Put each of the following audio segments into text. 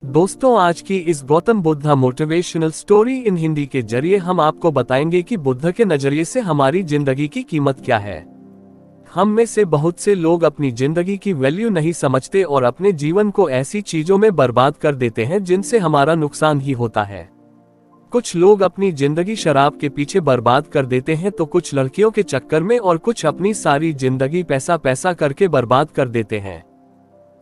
दोस्तों, आज की इस Gautam Buddha motivational story in Hindi के जरिए हम आपको बताएंगे कि बुद्ध के नजरिए से हमारी जिंदगी की कीमत क्या है। हम में से बहुत से लोग अपनी जिंदगी की वैल्यू नहीं समझते और अपने जीवन को ऐसी चीजों में बर्बाद कर देते हैं जिनसे हमारा नुकसान ही होता है। कुछ लोग अपनी जिंदगी शराब के पीछे बर्बाद कर देते हैं तो कुछ लड़कियों के चक्कर में और कुछ अपनी सारी जिंदगी पैसा पैसा करके बर्बाद कर देते हैं।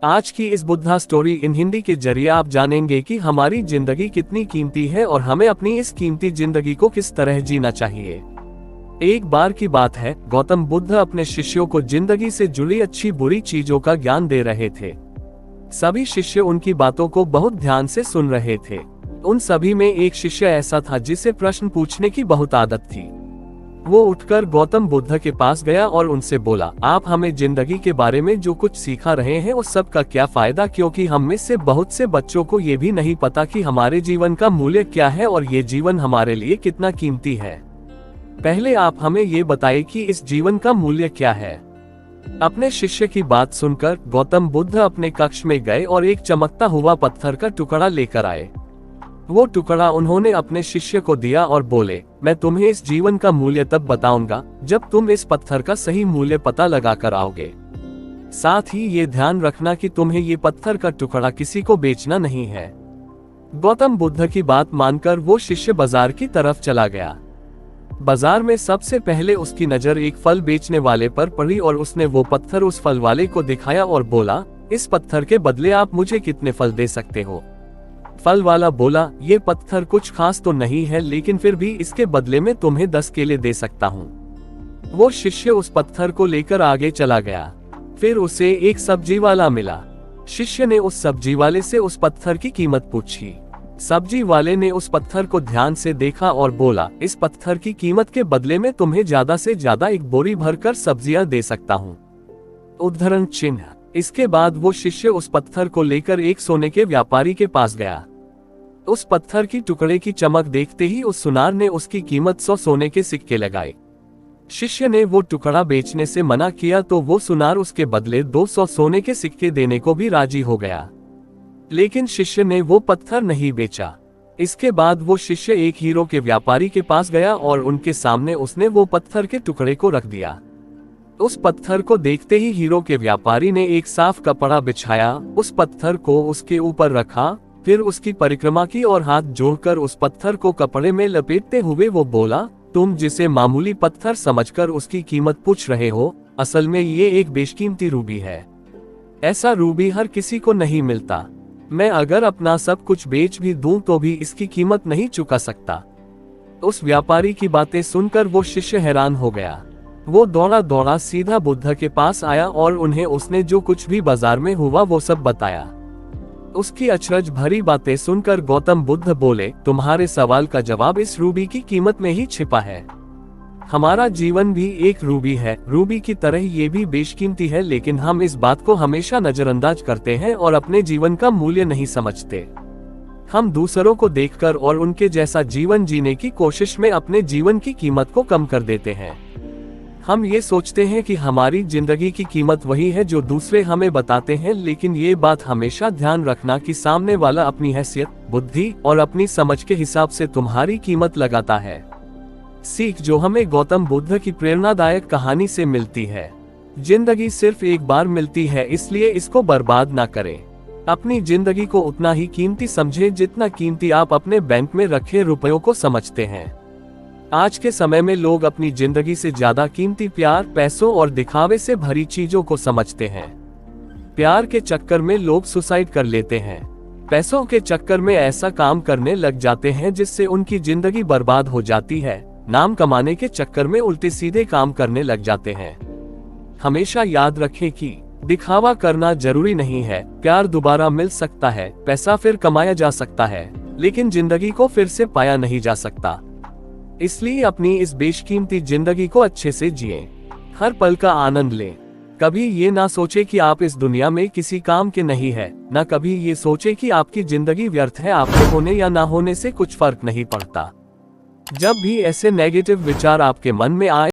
आज की इस बुद्धा स्टोरी इन हिंदी के जरिए आप जानेंगे कि हमारी जिंदगी कितनी कीमती है और हमें अपनी इस कीमती जिंदगी को किस तरह जीना चाहिए। एक बार की बात है, गौतम बुद्ध अपने शिष्यों को जिंदगी से जुड़ी अच्छी बुरी चीजों का ज्ञान दे रहे थे। सभी शिष्य उनकी बातों को बहुत ध्यान से सुन रहे थे। उन सभी में एक शिष्य ऐसा था जिसे प्रश्न पूछने की बहुत आदत थी। वो उठकर गौतम बुद्ध के पास गया और उनसे बोला, आप हमें जिंदगी के बारे में जो कुछ सिखा रहे हैं उस सब का क्या फायदा, क्योंकि हम में से बहुत से बच्चों को ये भी नहीं पता कि हमारे जीवन का मूल्य क्या है और ये जीवन हमारे लिए कितना कीमती है। पहले आप हमें ये बताइए कि इस जीवन का मूल्य क्या है। अपने शिष्य की बात सुनकर गौतम बुद्ध अपने कक्ष में गए और एक चमकता हुआ पत्थर का टुकड़ा लेकर आए। वो टुकड़ा उन्होंने अपने शिष्य को दिया और बोले, मैं तुम्हें इस जीवन का मूल्य तब बताऊंगा जब तुम इस पत्थर का सही मूल्य पता लगा कर आओगे। साथ ही ये ध्यान रखना कि तुम्हें ये पत्थर का टुकड़ा किसी को बेचना नहीं है। गौतम बुद्ध की बात मानकर वो शिष्य बाजार की तरफ चला गया। बाजार में सबसे पहले उसकी नजर एक फल बेचने वाले पर पड़ी और उसने वो पत्थर उस फल वाले को दिखाया और बोला, इस पत्थर के बदले आप मुझे कितने फल दे सकते हो। फल वाला बोला, ये पत्थर कुछ खास तो नहीं है, लेकिन फिर भी इसके बदले में तुम्हें 10 केले दे सकता हूँ। वो शिष्य उस पत्थर को लेकर आगे चला गया। फिर उसे एक सब्जी वाला मिला। शिष्य ने उस सब्जी वाले से उस पत्थर की कीमत पूछी। सब्जी वाले ने उस पत्थर को ध्यान से देखा और बोला, इस पत्थर की कीमत के बदले में तुम्हें ज्यादा से ज्यादा एक बोरी भरकर सब्जियां दे सकता हूँ। उद्धरण चिन्ह। इसके बाद वो शिष्य उस पत्थर को लेकर एक सोने के व्यापारी के पास गया। उस पत्थर की टुकड़े की चमक देखते ही उस सुनार ने उसकी कीमत 100 सोने के सिक्के लगाए। शिष्य ने वो टुकड़ा बेचने से मना किया तो वो सुनार उसके बदले 200 सोने के सिक्के देने को भी राजी हो गया, लेकिन शिष्य ने वो पत्थर नहीं बेचा। इसके बाद वो शिष्य एक हीरो के व्यापारी के पास गया और उनके सामने उसने वो पत्थर के टुकड़े को रख दिया। उस पत्थर को देखते ही हीरो के व्यापारी ने एक साफ कपड़ा बिछाया, उस पत्थर को उसके ऊपर रखा, फिर उसकी परिक्रमा की और हाथ जोड़कर उस पत्थर को कपड़े में लपेटते हुए वो बोला, तुम जिसे मामूली पत्थर समझकर उसकी कीमत पूछ रहे हो, असल में ये एक बेशकीमती रूबी है। ऐसा रूबी हर किसी को नहीं मिलता। मैं अगर अपना सब कुछ बेच भी दूं तो भी इसकी कीमत नहीं चुका सकता। उस व्यापारी की बातें सुनकर वो शिष्य हैरान हो गया। वो दौड़ा दौड़ा सीधा बुद्ध के पास आया और उन्हें उसने जो कुछ भी बाजार में हुआ वो सब बताया। उसकी अचरज भरी बातें सुनकर गौतम बुद्ध बोले, तुम्हारे सवाल का जवाब इस रूबी की कीमत में ही छिपा है। हमारा जीवन भी एक रूबी है। रूबी की तरह ये भी बेशकीमती है, लेकिन हम इस बात को हमेशा नजरअंदाज करते हैं और अपने जीवन का मूल्य नहीं समझते। हम दूसरों को देखकर और उनके जैसा जीवन जीने की कोशिश में अपने जीवन की कीमत को कम कर देते हैं। हम ये सोचते हैं कि हमारी जिंदगी की कीमत वही है जो दूसरे हमें बताते हैं, लेकिन ये बात हमेशा ध्यान रखना कि सामने वाला अपनी हैसियत, बुद्धि और अपनी समझ के हिसाब से तुम्हारी कीमत लगाता है। सीख जो हमें गौतम बुद्ध की प्रेरणादायक कहानी से मिलती है, जिंदगी सिर्फ एक बार मिलती है, इसलिए इसको बर्बाद ना करें। अपनी जिंदगी को उतना ही कीमती समझें जितना कीमती आप अपने बैंक में रखे रुपयों को समझते हैं। आज के समय में लोग अपनी जिंदगी से ज्यादा कीमती प्यार, पैसों और दिखावे से भरी चीजों को समझते हैं। प्यार के चक्कर में लोग सुसाइड कर लेते हैं। पैसों के चक्कर में ऐसा काम करने लग जाते हैं जिससे उनकी जिंदगी बर्बाद हो जाती है। नाम कमाने के चक्कर में उल्टे सीधे काम करने लग जाते हैं। हमेशा याद रखें कि दिखावा करना जरूरी नहीं है। प्यार दोबारा मिल सकता है, पैसा फिर कमाया जा सकता है, लेकिन जिंदगी को फिर से पाया नहीं जा सकता। इसलिए अपनी इस बेशकीमती जिंदगी को अच्छे से जिएं। हर पल का आनंद लें। कभी ये ना सोचे कि आप इस दुनिया में किसी काम के नहीं है, ना कभी ये सोचे कि आपकी जिंदगी व्यर्थ है। आपके होने या ना होने से कुछ फर्क नहीं पड़ता। जब भी ऐसे नेगेटिव विचार आपके मन में आए